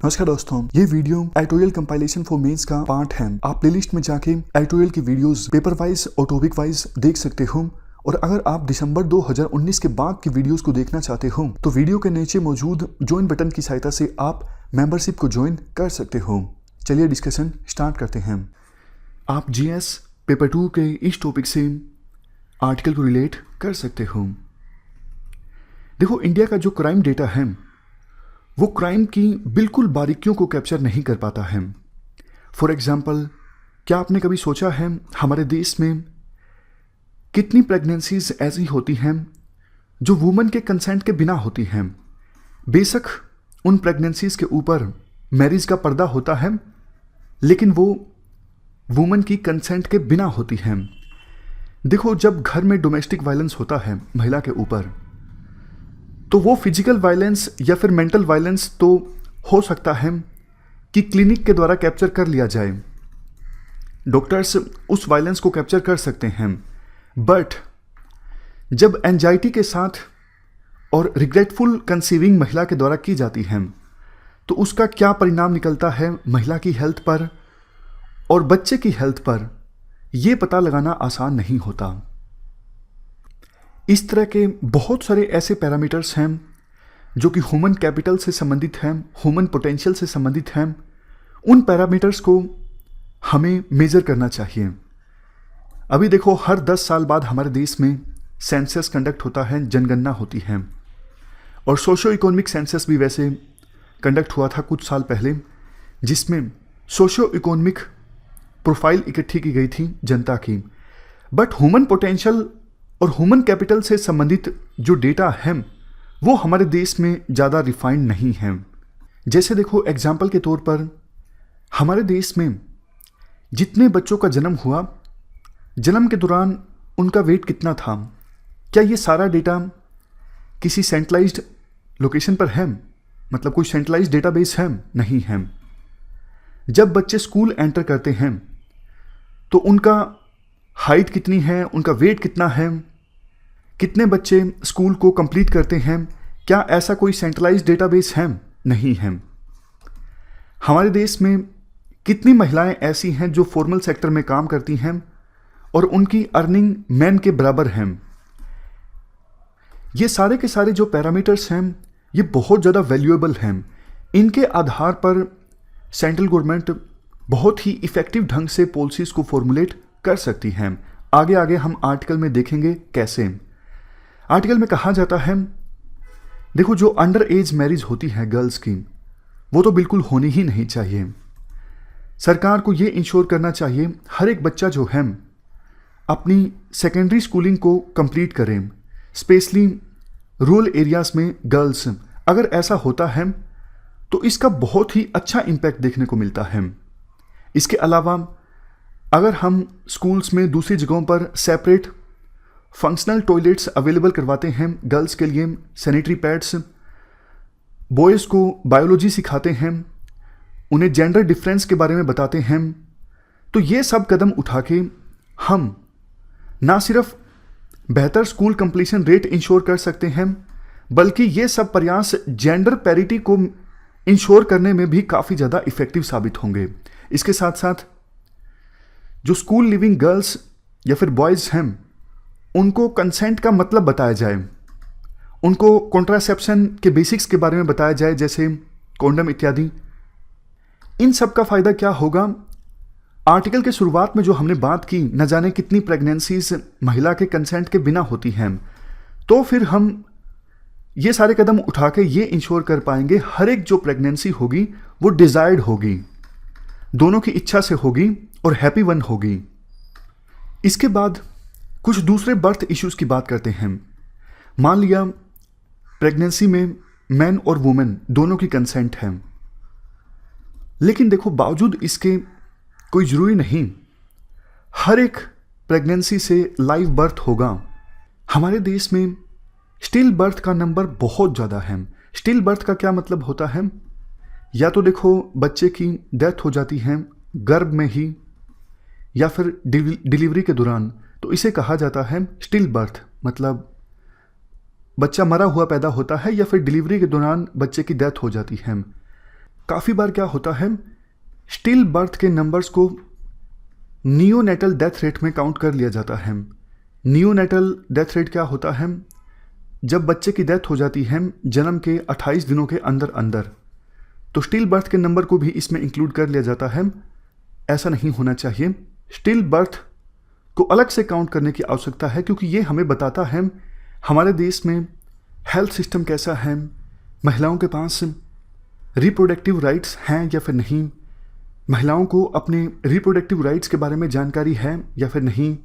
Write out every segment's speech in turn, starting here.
नमस्कार दोस्तों, ये video editorial compilation for mains का पार्ट है। आप प्लेलिस्ट में जाके एडिटोरियल की वीडियोस पेपर वाइज और टॉपिक वाइज देख सकते हो। और अगर आप दिसंबर 2019 के बाद की वीडियोस को देखना चाहते हो तो वीडियो के नीचे मौजूद ज्वाइन बटन की सहायता से आप मेंबरशिप को ज्वाइन कर सकते हो। चलिए डिस्कशन स्टार्ट करते हैं। आप जीएस पेपर 2 के इस टॉपिक से आर्टिकल को रिलेट कर सकते हो। देखो, इंडिया का जो क्राइम डेटा है वो क्राइम की बिल्कुल बारीकियों को कैप्चर नहीं कर पाता है। फॉर एग्जाम्पल, क्या आपने कभी सोचा है हमारे देश में कितनी प्रेगनेंसीज ऐसी होती हैं जो वुमन के कंसेंट के बिना होती हैं? बेशक उन प्रेगनेंसीज के ऊपर मैरिज का पर्दा होता है, लेकिन वो वुमन की कंसेंट के बिना होती हैं। देखो, जब घर में डोमेस्टिक वायलेंस होता है महिला के ऊपर, तो वो फिजिकल वायलेंस या फिर मेंटल वायलेंस तो हो सकता है कि क्लिनिक के द्वारा कैप्चर कर लिया जाए, डॉक्टर्स उस वायलेंस को कैप्चर कर सकते हैं। बट जब एंजाइटी के साथ और रिग्रेटफुल कंसीविंग महिला के द्वारा की जाती है तो उसका क्या परिणाम निकलता है महिला की हेल्थ पर और बच्चे की हेल्थ पर, यह पता लगाना आसान नहीं होता। इस तरह के बहुत सारे ऐसे पैरामीटर्स हैं जो कि ह्यूमन कैपिटल से संबंधित हैं, ह्यूमन पोटेंशियल से संबंधित हैं। उन पैरामीटर्स को हमें मेजर करना चाहिए। अभी देखो, हर 10 साल बाद हमारे देश में सेंसस कंडक्ट होता है, जनगणना होती है। और सोशो इकोनॉमिक सेंसस भी वैसे कंडक्ट हुआ था कुछ साल पहले, जिसमें सोशो इकोनॉमिक प्रोफाइल इकट्ठी की गई थी जनता की। बट ह्यूमन पोटेंशियल और ह्यूमन कैपिटल से संबंधित जो डेटा है वो हमारे देश में ज़्यादा रिफाइंड नहीं है। जैसे देखो, एग्जाम्पल के तौर पर हमारे देश में जितने बच्चों का जन्म हुआ, जन्म के दौरान उनका वेट कितना था, क्या ये सारा डेटा किसी सेंट्रलाइज्ड लोकेशन पर है? मतलब कोई सेंट्रलाइज्ड डेटाबेस है? नहीं है। जब बच्चे स्कूल एंटर करते हैं तो उनका हाइट कितनी है, उनका वेट कितना है, कितने बच्चे स्कूल को कंप्लीट करते हैं, क्या ऐसा कोई सेंट्रलाइज्ड डेटाबेस है? नहीं है। हमारे देश में कितनी महिलाएं ऐसी हैं जो फॉर्मल सेक्टर में काम करती हैं और उनकी अर्निंग मैन के बराबर हैं? ये सारे के सारे जो पैरामीटर्स हैं ये बहुत ज़्यादा वैल्यूएबल हैं। इनके आधार पर सेंट्रल गवर्नमेंट बहुत ही इफ़ेक्टिव ढंग से पॉलिसीज़ को फॉर्मुलेट कर सकती हैं। आगे आगे हम आर्टिकल में देखेंगे कैसे। आर्टिकल में कहा जाता है, देखो, जो अंडर एज मैरिज होती है गर्ल्स की, वो तो बिल्कुल होनी ही नहीं चाहिए। सरकार को ये इंश्योर करना चाहिए हर एक बच्चा जो है अपनी सेकेंडरी स्कूलिंग को कंप्लीट करें, स्पेशली रूरल एरियाज में गर्ल्स। अगर ऐसा होता है तो इसका बहुत ही अच्छा इम्पैक्ट देखने को मिलता है। इसके अलावा अगर हम स्कूल्स में दूसरी जगहों पर सेपरेट फंक्शनल टॉयलेट्स अवेलेबल करवाते हैं गर्ल्स के लिए, सैनिटरी पैड्स, बॉयज़ को बायोलॉजी सिखाते हैं, उन्हें जेंडर डिफरेंस के बारे में बताते हैं, तो ये सब कदम उठा के हम ना सिर्फ बेहतर स्कूल कंप्लीशन रेट इंश्योर कर सकते हैं, बल्कि ये सब प्रयास जेंडर पैरिटी को इंश्योर करने में भी काफ़ी ज़्यादा इफ़ेक्टिव साबित होंगे। इसके साथ साथ जो स्कूल लिविंग गर्ल्स या फिर बॉयज़ हैं उनको कंसेंट का मतलब बताया जाए, उनको कॉन्ट्रासेप्शन के बेसिक्स के बारे में बताया जाए, जैसे कॉन्डम इत्यादि। इन सब का फ़ायदा क्या होगा? आर्टिकल के शुरुआत में जो हमने बात की, न जाने कितनी प्रेगनेंसीज महिला के कंसेंट के बिना होती हैं, तो फिर हम ये सारे कदम उठा के ये इंश्योर कर पाएंगे हर एक जो प्रेगनेंसी होगी वो डिज़ायर्ड होगी, दोनों की इच्छा से होगी और हैप्पी वन होगी। इसके बाद कुछ दूसरे बर्थ इश्यूज की बात करते हैं। मान लिया प्रेगनेंसी में मैन और वुमेन दोनों की कंसेंट है, लेकिन देखो, बावजूद इसके कोई ज़रूरी नहीं हर एक प्रेगनेंसी से लाइव बर्थ होगा। हमारे देश में स्टिल बर्थ का नंबर बहुत ज़्यादा है। स्टिल बर्थ का क्या मतलब होता है? या तो देखो, बच्चे की डेथ हो जाती है गर्भ में ही या फिर डिलीवरी के दौरान, तो इसे कहा जाता है स्टिल बर्थ। मतलब बच्चा मरा हुआ पैदा होता है या फिर डिलीवरी के दौरान बच्चे की डेथ हो जाती है। काफ़ी बार क्या होता है, स्टिल बर्थ के नंबर्स को नियोनेटल डेथ रेट में काउंट कर लिया जाता है। नियोनेटल डेथ रेट क्या होता है, जब बच्चे की डेथ हो जाती है जन्म के 28 दिनों के अंदर अंदर, तो स्टिल बर्थ के नंबर को भी इसमें इंक्लूड कर लिया जाता है। ऐसा नहीं होना चाहिए। स्टिल बर्थ को अलग से काउंट करने की आवश्यकता है, क्योंकि ये हमें बताता है हमारे देश में हेल्थ सिस्टम कैसा है, महिलाओं के पास रिप्रोडक्टिव राइट्स हैं या फिर नहीं, महिलाओं को अपने रिप्रोडक्टिव राइट्स के बारे में जानकारी है या फिर नहीं।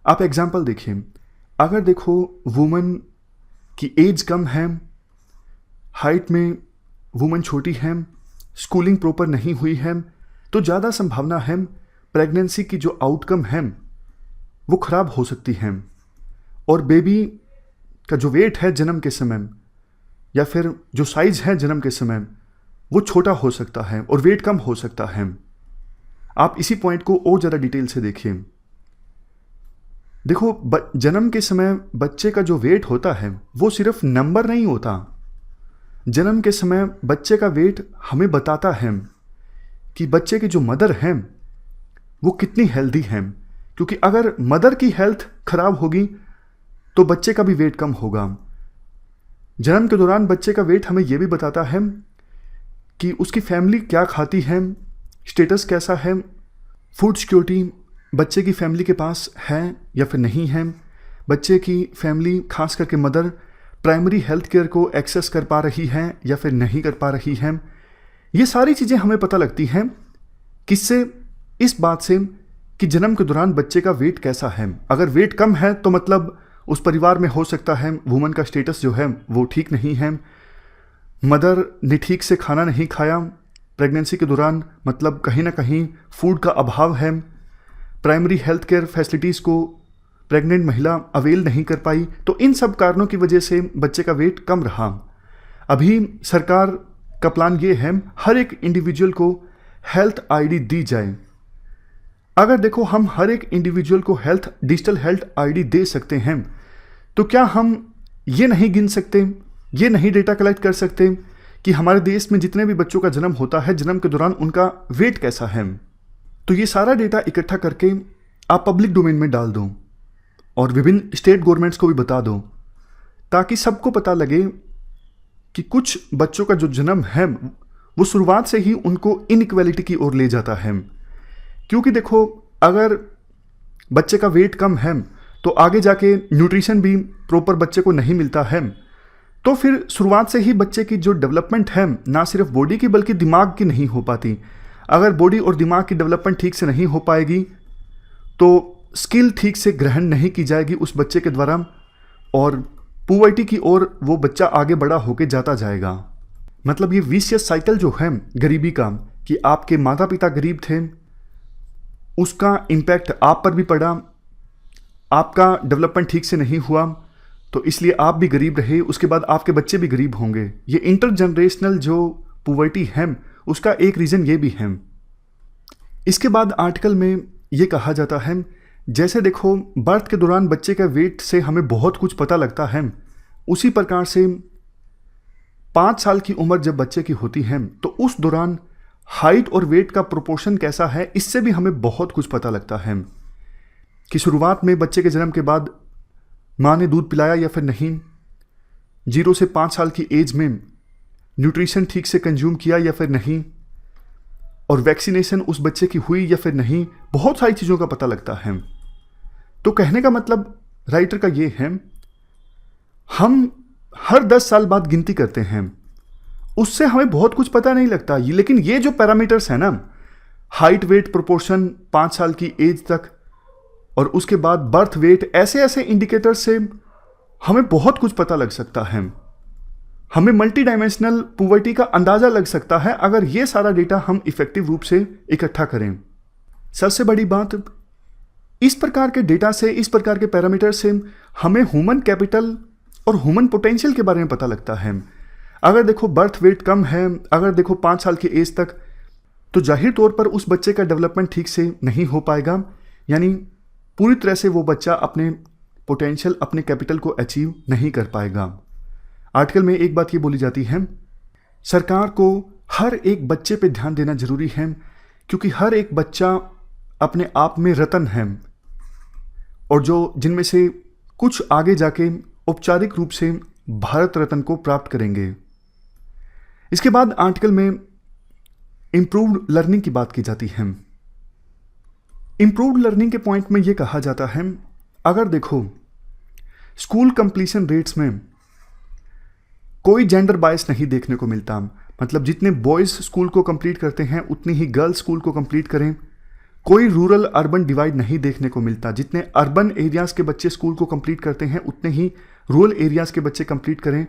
आप एग्जाम्पल देखिए, अगर देखो वुमन की एज कम है, हाइट में वुमन छोटी है, स्कूलिंग प्रॉपर नहीं हुई है, तो ज़्यादा संभावना है प्रेगनेंसी की जो आउटकम है वो ख़राब हो सकती है, और बेबी का जो वेट है जन्म के समय या फिर जो साइज है जन्म के समय वो छोटा हो सकता है और वेट कम हो सकता है। आप इसी पॉइंट को और ज़्यादा डिटेल से देखिए। देखो, जन्म के समय बच्चे का जो वेट होता है वो सिर्फ नंबर नहीं होता। जन्म के समय बच्चे का वेट हमें बताता है कि बच्चे की जो मदर हैं वो कितनी हेल्दी हैं, क्योंकि अगर मदर की हेल्थ खराब होगी तो बच्चे का भी वेट कम होगा। जन्म के दौरान बच्चे का वेट हमें यह भी बताता है कि उसकी फैमिली क्या खाती है, स्टेटस कैसा है, फूड सिक्योरिटी बच्चे की फैमिली के पास है या फिर नहीं है, बच्चे की फैमिली खास करके मदर प्राइमरी हेल्थ केयर को एक्सेस कर पा रही है या फिर नहीं कर पा रही है। ये सारी चीज़ें हमें पता लगती हैं किससे, इस बात से कि जन्म के दौरान बच्चे का वेट कैसा है। अगर वेट कम है तो मतलब उस परिवार में हो सकता है वुमन का स्टेटस जो है वो ठीक नहीं है, मदर ने ठीक से खाना नहीं खाया प्रेगनेंसी के दौरान, मतलब कहीं ना कहीं फूड का अभाव है, प्राइमरी हेल्थ केयर फैसिलिटीज़ को प्रेग्नेंट महिला अवेल नहीं कर पाई, तो इन सब कारणों की वजह से बच्चे का वेट कम रहा। अभी सरकार का प्लान ये है हर एक इंडिविजुअल को हेल्थ आईडी दी जाए। अगर देखो हम हर एक इंडिविजुअल को डिजिटल हेल्थ आईडी दे सकते हैं, तो क्या हम ये नहीं गिन सकते, ये नहीं डेटा कलेक्ट कर सकते कि हमारे देश में जितने भी बच्चों का जन्म होता है जन्म के दौरान उनका वेट कैसा है? तो ये सारा डेटा इकट्ठा करके आप पब्लिक डोमेन में डाल दो और विभिन्न स्टेट गवर्नमेंट्स को भी बता दो, ताकि सबको पता लगे कि कुछ बच्चों का जो जन्म है वो शुरुआत से ही उनको इनइक्वालिटी की ओर ले जाता है। क्योंकि देखो, अगर बच्चे का वेट कम है तो आगे जाके न्यूट्रिशन भी प्रॉपर बच्चे को नहीं मिलता है, तो फिर शुरुआत से ही बच्चे की जो डेवलपमेंट है ना सिर्फ बॉडी की बल्कि दिमाग की नहीं हो पाती। अगर बॉडी और दिमाग की डेवलपमेंट ठीक से नहीं हो पाएगी तो स्किल ठीक से ग्रहण नहीं की जाएगी उस बच्चे के द्वारा, और पुबर्टी की ओर वो बच्चा आगे बड़ा होके जाता जाएगा। मतलब ये विशियस साइकिल जो है गरीबी का, कि आपके माता पिता गरीब थे, उसका इम्पैक्ट आप पर भी पड़ा, आपका डेवलपमेंट ठीक से नहीं हुआ तो इसलिए आप भी गरीब रहे, उसके बाद आपके बच्चे भी गरीब होंगे। ये इंटरजनरेशनल जो पुबर्टी है उसका एक रीज़न ये भी है। इसके बाद आर्टिकल में ये कहा जाता है, जैसे देखो बर्थ के दौरान बच्चे का वेट से हमें बहुत कुछ पता लगता है, उसी प्रकार से 5 साल की उम्र जब बच्चे की होती है तो उस दौरान हाइट और वेट का प्रोपोर्शन कैसा है, इससे भी हमें बहुत कुछ पता लगता है कि शुरुआत में बच्चे के जन्म के बाद माँ ने दूध पिलाया या फिर नहीं, 0 से 5 साल की एज में न्यूट्रिशन ठीक से कंज्यूम किया या फिर नहीं, और वैक्सीनेशन उस बच्चे की हुई या फिर नहीं, बहुत सारी चीज़ों का पता लगता है। तो कहने का मतलब राइटर का ये है, हम हर 10 साल बाद गिनती करते हैं, उससे हमें बहुत कुछ पता नहीं लगता, लेकिन ये जो पैरामीटर्स है ना, हाइट वेट प्रोपोर्शन 5 साल की एज तक और उसके बाद बर्थ वेट, ऐसे ऐसे इंडिकेटर से हमें बहुत कुछ पता लग सकता है। हमें मल्टी डायमेंशनल पुबर्टी का अंदाज़ा लग सकता है अगर ये सारा डेटा हम इफेक्टिव रूप से इकट्ठा करें। सबसे बड़ी बात, इस प्रकार के डेटा से, इस प्रकार के पैरामीटर से हमें ह्यूमन कैपिटल और ह्यूमन पोटेंशियल के बारे में पता लगता है। अगर देखो बर्थ वेट कम है, अगर देखो 5 साल की एज तक, तो जाहिर तौर पर उस बच्चे का डेवलपमेंट ठीक से नहीं हो पाएगा, यानी पूरी तरह से वो बच्चा अपने पोटेंशियल, अपने कैपिटल को अचीव नहीं कर पाएगा। आर्टिकल में एक बात ये बोली जाती है, सरकार को हर एक बच्चे पे ध्यान देना जरूरी है, क्योंकि हर एक बच्चा अपने आप में रत्न है, और जो जिनमें से कुछ आगे जाके औपचारिक रूप से भारत रत्न को प्राप्त करेंगे। इसके बाद आर्टिकल में इम्प्रूव्ड लर्निंग की बात की जाती है। इम्प्रूव्ड लर्निंग के पॉइंट में यह कहा जाता है, अगर देखो स्कूल कंप्लीशन रेट्स में कोई जेंडर बायस नहीं देखने को मिलता, मतलब जितने बॉयज स्कूल को कंप्लीट करते हैं उतनी ही गर्ल्स स्कूल को कंप्लीट करें। कोई रूरल अर्बन डिवाइड नहीं देखने को मिलता, जितने अर्बन एरियाज के बच्चे स्कूल को कंप्लीट करते हैं उतने ही रूरल एरियाज के बच्चे कंप्लीट करें।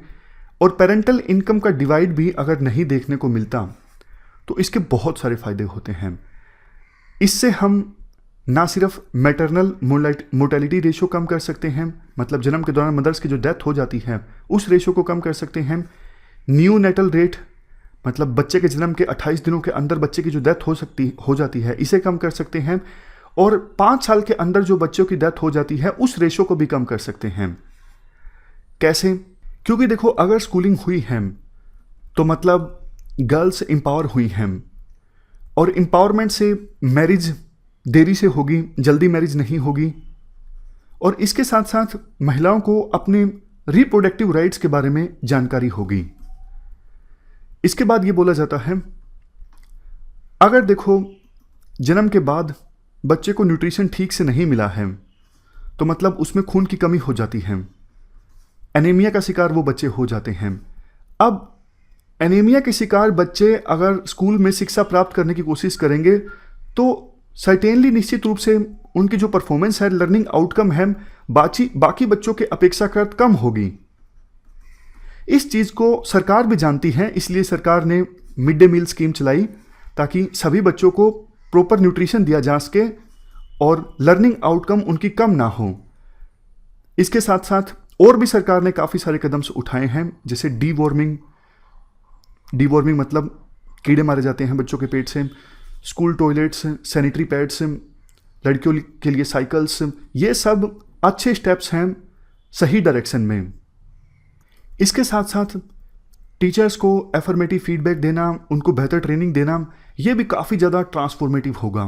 और पेरेंटल इनकम का डिवाइड भी अगर नहीं देखने को मिलता तो इसके बहुत सारे फायदे होते हैं। इससे हम ना सिर्फ मैटरनल मोर्टेलिटी रेशो कम कर सकते हैं, मतलब जन्म के दौरान मदर्स की जो डेथ हो जाती है उस रेशो को कम कर सकते हैं। न्यूनेटल रेट, मतलब बच्चे के जन्म के 28 दिनों के अंदर बच्चे की जो डेथ हो जाती है, इसे कम कर सकते हैं। और 5 साल के अंदर जो बच्चों की डेथ हो जाती है उस रेशो को भी कम कर सकते हैं। कैसे? क्योंकि देखो, अगर स्कूलिंग हुई है तो मतलब गर्ल्स एम्पावर हुई हैं, और एम्पावरमेंट से मैरिज देरी से होगी, जल्दी मैरिज नहीं होगी। और इसके साथ साथ महिलाओं को अपने रिप्रोडक्टिव राइट्स के बारे में जानकारी होगी। इसके बाद ये बोला जाता है, अगर देखो जन्म के बाद बच्चे को न्यूट्रिशन ठीक से नहीं मिला है तो मतलब उसमें खून की कमी हो जाती है, एनीमिया का शिकार वो बच्चे हो जाते हैं। अब एनीमिया के शिकार बच्चे अगर स्कूल में शिक्षा प्राप्त करने की कोशिश करेंगे तो सर्टेनली निश्चित रूप से उनकी जो परफॉर्मेंस है, लर्निंग आउटकम है, बाकी बच्चों के अपेक्षाकृत कम होगी। इस चीज को सरकार भी जानती है, इसलिए सरकार ने मिड डे मील स्कीम चलाई ताकि सभी बच्चों को प्रॉपर न्यूट्रिशन दिया जा सके और लर्निंग आउटकम उनकी कम ना हो। इसके साथ साथ और भी सरकार ने काफ़ी सारे कदम उठाए हैं, जैसे डीवॉर्मिंग मतलब कीड़े मारे जाते हैं बच्चों के पेट से, स्कूल टॉयलेट्स, सैनिटरी पैड्स, लड़कियों के लिए साइकिल्स, ये सब अच्छे स्टेप्स हैं सही डायरेक्शन में। इसके साथ साथ टीचर्स को एफर्मेटिव फीडबैक देना, उनको बेहतर ट्रेनिंग देना, ये भी काफ़ी ज़्यादा ट्रांसफॉर्मेटिव होगा।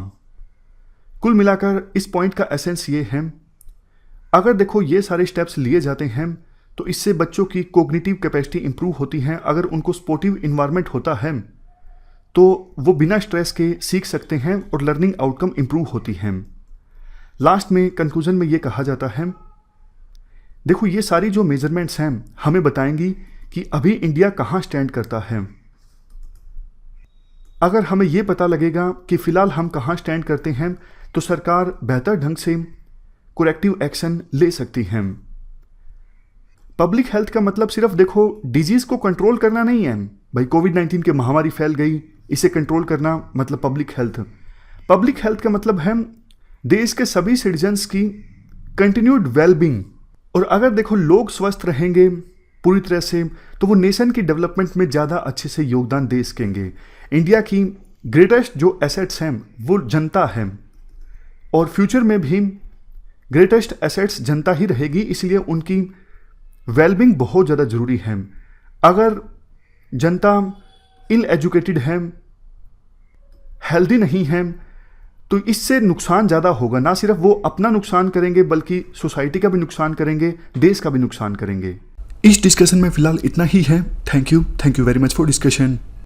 कुल मिलाकर इस पॉइंट का एसेंस ये है, अगर देखो ये सारे स्टेप्स लिए जाते हैं तो इससे बच्चों की कोग्निटिव कैपेसिटी इंप्रूव होती है। अगर उनको स्पोर्टिव इन्वायरमेंट होता है तो वो बिना स्ट्रेस के सीख सकते हैं और लर्निंग आउटकम इंप्रूव होती है। लास्ट में कंक्लूजन में ये कहा जाता है, देखो ये सारी जो मेजरमेंट्स हैं हमें बताएंगी कि अभी इंडिया कहाँ स्टैंड करता है। अगर हमें ये पता लगेगा कि फ़िलहाल हम कहाँ स्टैंड करते हैं तो सरकार बेहतर ढंग से कोरेक्टिव एक्शन ले सकती है। पब्लिक हेल्थ का मतलब सिर्फ देखो डिजीज़ को कंट्रोल करना नहीं है भाई, कोविड-19 की महामारी फैल गई, इसे कंट्रोल करना मतलब पब्लिक हेल्थ का मतलब है देश के सभी सिटीजन्स की कंटिन्यूड वेलबींग। और अगर देखो लोग स्वस्थ रहेंगे पूरी तरह से तो वो नेशन की डेवलपमेंट में ज़्यादा अच्छे से योगदान दे सकेंगे। इंडिया की ग्रेटेस्ट जो एसेट्स हैं वो जनता है, और फ्यूचर में भी ग्रेटेस्ट एसेट्स जनता ही रहेगी, इसलिए उनकी वेलबींग बहुत ज़्यादा ज़रूरी है। अगर जनता इल एजुकेटेड है, हेल्दी नहीं है, तो इससे नुकसान ज़्यादा होगा। ना सिर्फ वो अपना नुकसान करेंगे बल्कि सोसाइटी का भी नुकसान करेंगे, देश का भी नुकसान करेंगे। इस डिस्कशन में फ़िलहाल इतना ही है। Thank you very much for discussion.